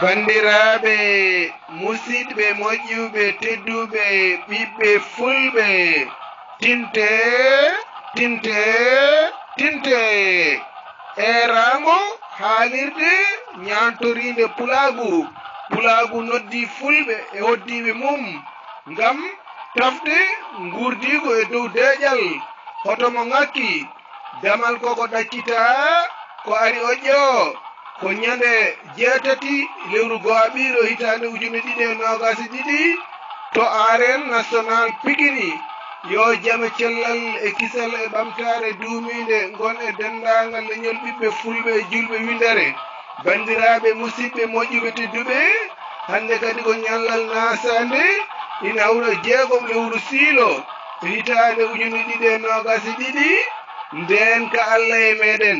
Bandiraɓe musidɓe moƴƴuɓe tedduɓe ɓiɓɓe fulɓe tinte eramo haalirde ñantorinde pulagu noddi fulɓe e hoddiɓe mum ngam tafde gurdigo e dow deƴal hoto mo ngakki damal koko ɗaccita ko ari o ƴeewo ko ñande jeetati lewru go'aɓiɗo hitande 2022 to aren national Pikini yo jame cellal e kisal e ɓamtare duumide gon e dendagal leñol ɓiɓɓe fulɓe e julɓe windere bandiraɓe musidɓe moƴƴuɓe tedduɓe hande kadi ko ñallal nasande ina hawra 6 lewru siilo hitande 2022 nden ka Allah e meɗen